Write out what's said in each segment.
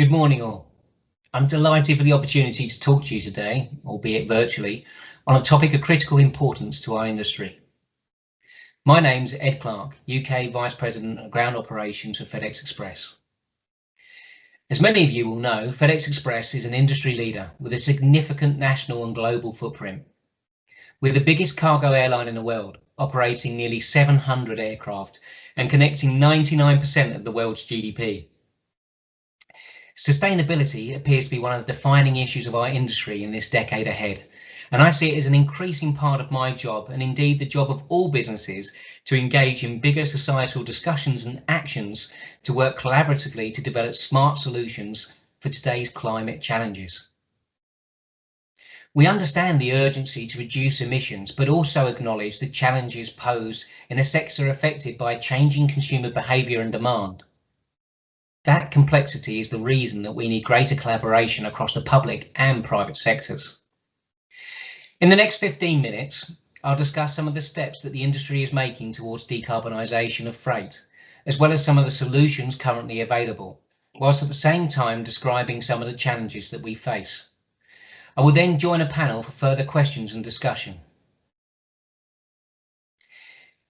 Good morning all. I'm delighted for the opportunity to talk to you today, albeit virtually, on a topic of critical importance to our industry. My name's Ed Clarke, UK Vice President of Ground Operations for FedEx Express. As many of you will know, FedEx Express is an industry leader with a significant national and global footprint. We're the biggest cargo airline in the world, operating nearly 700 aircraft and connecting 99% of the world's GDP. Sustainability appears to be one of the defining issues of our industry in this decade ahead, and I see it as an increasing part of my job, and indeed the job of all businesses, to engage in bigger societal discussions and actions to work collaboratively to develop smart solutions for today's climate challenges. We understand the urgency to reduce emissions, but also acknowledge the challenges posed in a sector affected by changing consumer behaviour and demand. That complexity is the reason that we need greater collaboration across the public and private sectors. In the next 15 minutes, I'll discuss some of the steps that the industry is making towards decarbonisation of freight, as well as some of the solutions currently available, whilst at the same time describing some of the challenges that we face. I will then join a panel for further questions and discussion.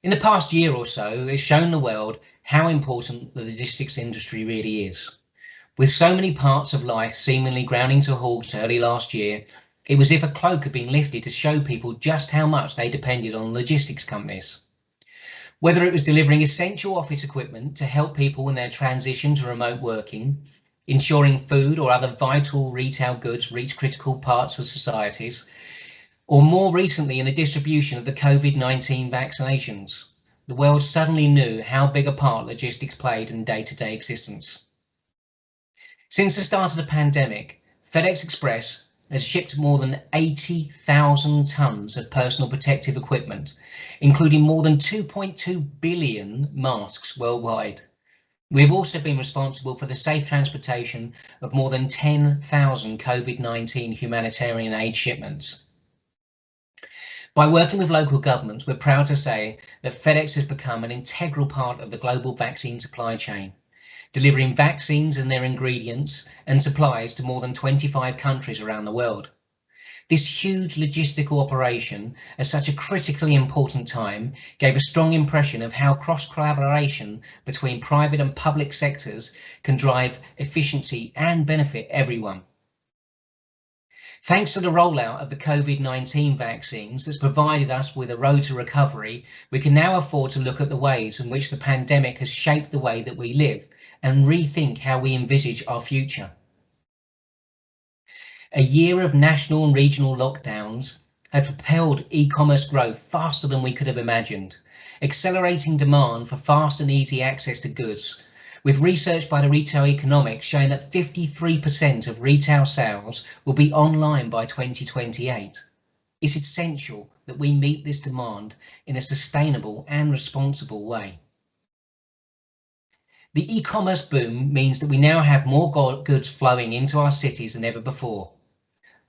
In the past year or so, it's shown the world how important the logistics industry really is. With so many parts of life seemingly grounding to a halt early last year, it was as if a cloak had been lifted to show people just how much they depended on logistics companies. Whether it was delivering essential office equipment to help people in their transition to remote working, ensuring food or other vital retail goods reach critical parts of societies, or more recently in the distribution of the COVID-19 vaccinations, the world suddenly knew how big a part logistics played in day-to-day existence. Since the start of the pandemic, FedEx Express has shipped more than 80,000 tonnes of personal protective equipment, including more than 2.2 billion masks worldwide. We have also been responsible for the safe transportation of more than 10,000 COVID-19 humanitarian aid shipments. By working with local governments, we're proud to say that FedEx has become an integral part of the global vaccine supply chain, delivering vaccines and their ingredients and supplies to more than 25 countries around the world. This huge logistical operation at such a critically important time gave a strong impression of how cross-collaboration between private and public sectors can drive efficiency and benefit everyone. Thanks to the rollout of the COVID-19 vaccines that's provided us with a road to recovery, we can now afford to look at the ways in which the pandemic has shaped the way that we live and rethink how we envisage our future. A year of national and regional lockdowns had propelled e-commerce growth faster than we could have imagined, accelerating demand for fast and easy access to goods, with research by the Retail Economics showing that 53% of retail sales will be online by 2028. It's essential that we meet this demand in a sustainable and responsible way. The e-commerce boom means that we now have more goods flowing into our cities than ever before.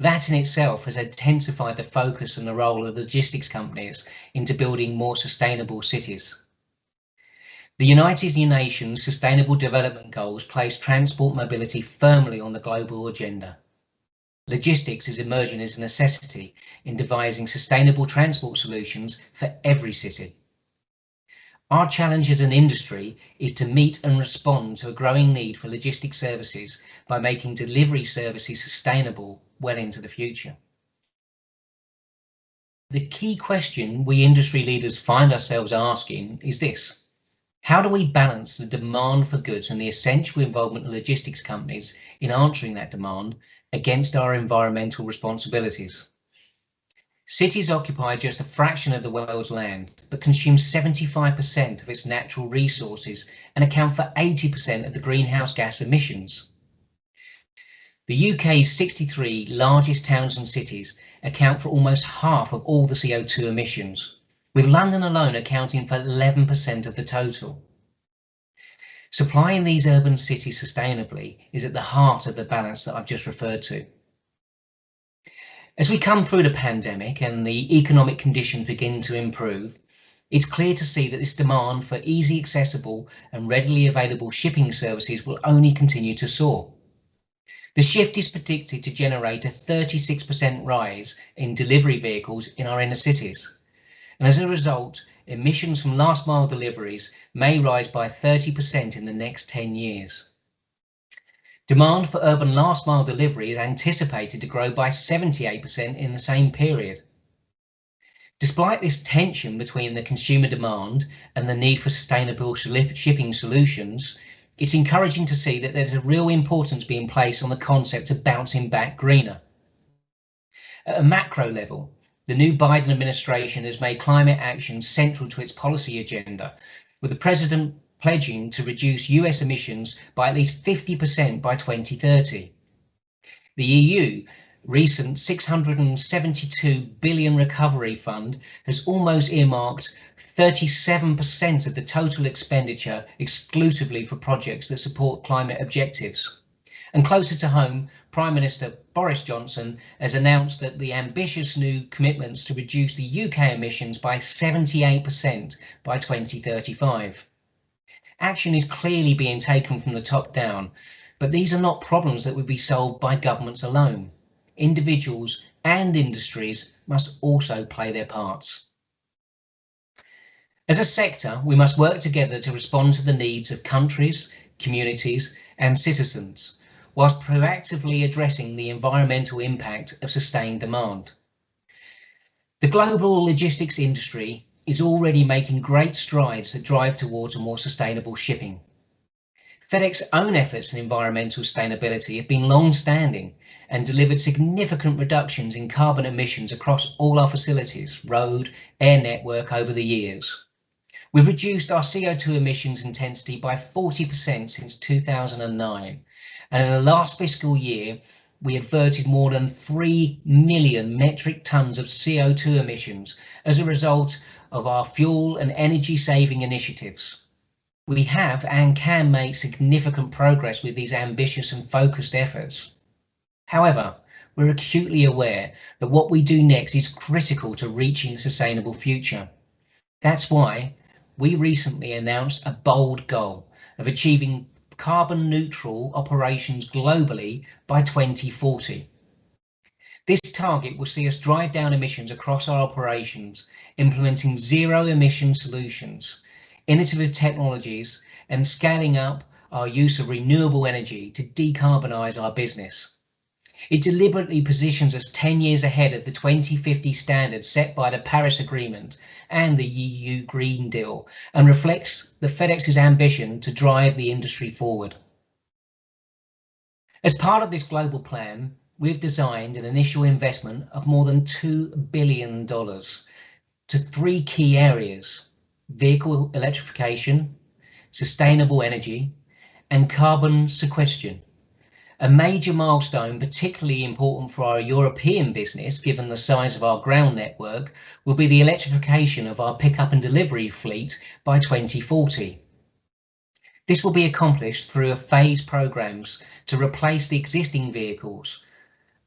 That in itself has intensified the focus and the role of logistics companies into building more sustainable cities. The United Nations Sustainable Development Goals place transport mobility firmly on the global agenda. Logistics is emerging as a necessity in devising sustainable transport solutions for every city. Our challenge as an industry is to meet and respond to a growing need for logistics services by making delivery services sustainable well into the future. The key question we industry leaders find ourselves asking is this: how do we balance the demand for goods and the essential involvement of logistics companies in answering that demand against our environmental responsibilities? Cities occupy just a fraction of the world's land, but consume 75% of its natural resources and account for 80% of the greenhouse gas emissions. The UK's 63 largest towns and cities account for almost half of all the CO2 emissions, with London alone accounting for 11% of the total. Supplying these urban cities sustainably is at the heart of the balance that I've just referred to. As we come through the pandemic and the economic conditions begin to improve, it's clear to see that this demand for easy, accessible and readily available shipping services will only continue to soar. The shift is predicted to generate a 36% rise in delivery vehicles in our inner cities. And as a result, emissions from last mile deliveries may rise by 30% in the next 10 years. Demand for urban last mile delivery is anticipated to grow by 78% in the same period. Despite this tension between the consumer demand and the need for sustainable shipping solutions, it's encouraging to see that there's a real importance being placed on the concept of bouncing back greener. At a macro level, the new Biden administration has made climate action central to its policy agenda, with the president pledging to reduce US emissions by at least 50% by 2030. The EU recent 672 billion recovery fund has almost earmarked 37% of the total expenditure exclusively for projects that support climate objectives. And closer to home, Prime Minister Boris Johnson has announced that the ambitious new commitments to reduce the UK emissions by 78% by 2035. Action is clearly being taken from the top down, but these are not problems that would be solved by governments alone. Individuals and industries must also play their parts. As a sector, we must work together to respond to the needs of countries, communities, and citizens, whilst proactively addressing the environmental impact of sustained demand. The global logistics industry is already making great strides that drive towards a more sustainable shipping. FedEx's own efforts in environmental sustainability have been long-standing and delivered significant reductions in carbon emissions across all our facilities, road, air network over the years. We've reduced our CO2 emissions intensity by 40% since 2009, and in the last fiscal year, we averted more than 3 million metric tons of CO2 emissions as a result of our fuel and energy saving initiatives. We have and can make significant progress with these ambitious and focused efforts. However, we're acutely aware that what we do next is critical to reaching a sustainable future. That's why we recently announced a bold goal of achieving carbon neutral operations globally by 2040. This target will see us drive down emissions across our operations, implementing zero emission solutions, innovative technologies, and scaling up our use of renewable energy to decarbonise our business. It deliberately positions us 10 years ahead of the 2050 standards set by the Paris Agreement and the EU Green Deal, and reflects the FedEx's ambition to drive the industry forward. As part of this global plan, we've designed an initial investment of more than $2 billion to 3 key areas: vehicle electrification, sustainable energy, and carbon sequestration. A major milestone, particularly important for our European business, given the size of our ground network, will be the electrification of our pickup and delivery fleet by 2040. This will be accomplished through phased programs to replace the existing vehicles.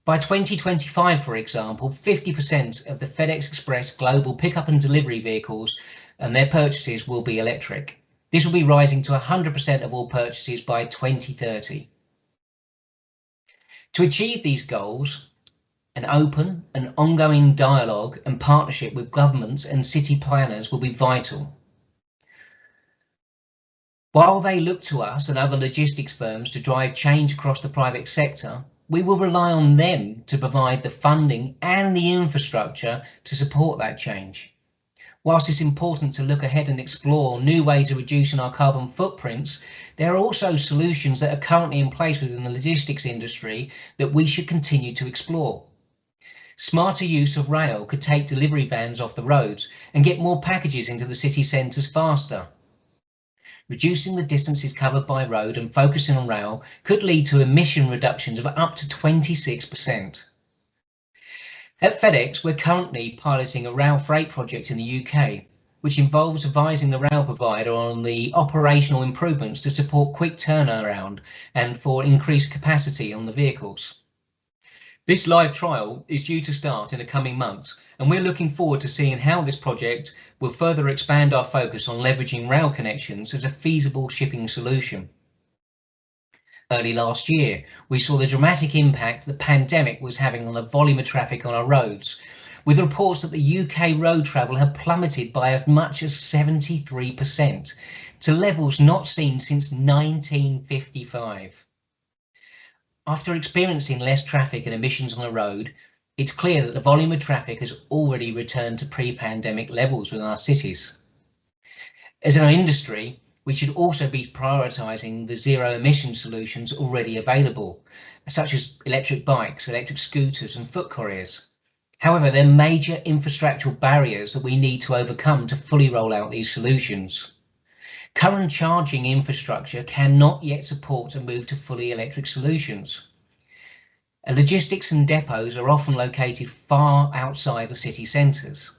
By 2025, for example, 50% of the FedEx Express global pickup and delivery vehicles and their purchases will be electric. This will be rising to 100% of all purchases by 2030. To achieve these goals, an open and ongoing dialogue and partnership with governments and city planners will be vital. While they look to us and other logistics firms to drive change across the private sector, we will rely on them to provide the funding and the infrastructure to support that change. Whilst it's important to look ahead and explore new ways of reducing our carbon footprints, there are also solutions that are currently in place within the logistics industry that we should continue to explore. Smarter use of rail could take delivery vans off the roads and get more packages into the city centres faster. Reducing the distances covered by road and focusing on rail could lead to emission reductions of up to 26%. At FedEx, we're currently piloting a rail freight project in the UK, which involves advising the rail provider on the operational improvements to support quick turnaround and for increased capacity on the vehicles. This live trial is due to start in the coming months, and we're looking forward to seeing how this project will further expand our focus on leveraging rail connections as a feasible shipping solution. Early last year, we saw the dramatic impact the pandemic was having on the volume of traffic on our roads, with reports that the UK road travel had plummeted by as much as 73% to levels not seen since 1955. After experiencing less traffic and emissions on the road, it's clear that the volume of traffic has already returned to pre-pandemic levels within our cities. As an industry, we should also be prioritising the zero emission solutions already available, such as electric bikes, electric scooters and foot couriers. However, there are major infrastructural barriers that we need to overcome to fully roll out these solutions. Current charging infrastructure cannot yet support a move to fully electric solutions. Logistics and depots are often located far outside the city centres.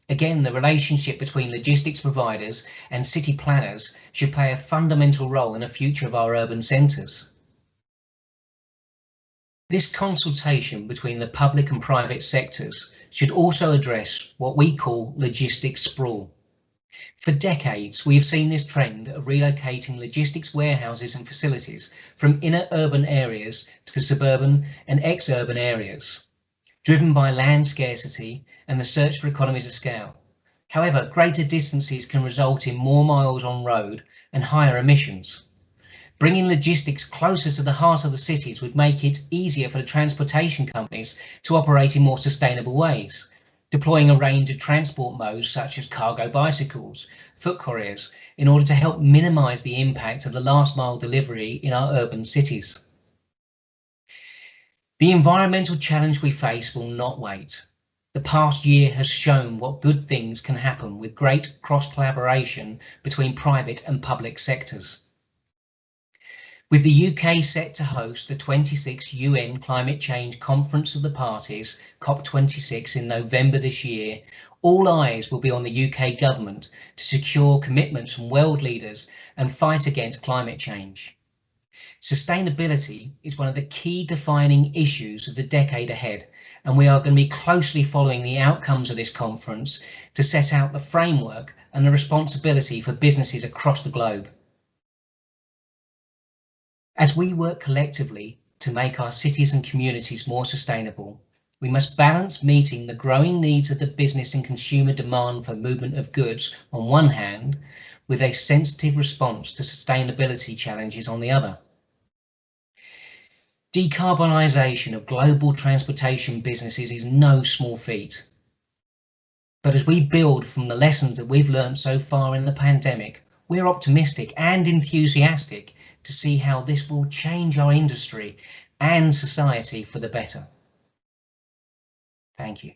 Again, the relationship between logistics providers and city planners should play a fundamental role in the future of our urban centres. This consultation between the public and private sectors should also address what we call logistics sprawl. For decades, we have seen this trend of relocating logistics warehouses and facilities from inner urban areas to suburban and ex-urban areas, driven by land scarcity and the search for economies of scale. However, greater distances can result in more miles on road and higher emissions. Bringing logistics closer to the heart of the cities would make it easier for the transportation companies to operate in more sustainable ways, deploying a range of transport modes such as cargo bicycles, foot couriers, in order to help minimise the impact of the last mile delivery in our urban cities. The environmental challenge we face will not wait. The past year has shown what good things can happen with great cross-collaboration between private and public sectors. With the UK set to host the 26th UN Climate Change Conference of the Parties, COP26, in November this year, all eyes will be on the UK government to secure commitments from world leaders and fight against climate change. Sustainability is one of the key defining issues of the decade ahead, and we are going to be closely following the outcomes of this conference to set out the framework and the responsibility for businesses across the globe. As we work collectively to make our cities and communities more sustainable, we must balance meeting the growing needs of the business and consumer demand for movement of goods on one hand, with a sensitive response to sustainability challenges on the other. Decarbonisation of global transportation businesses is no small feat. But as we build from the lessons that we've learned so far in the pandemic, we're optimistic and enthusiastic to see how this will change our industry and society for the better. Thank you.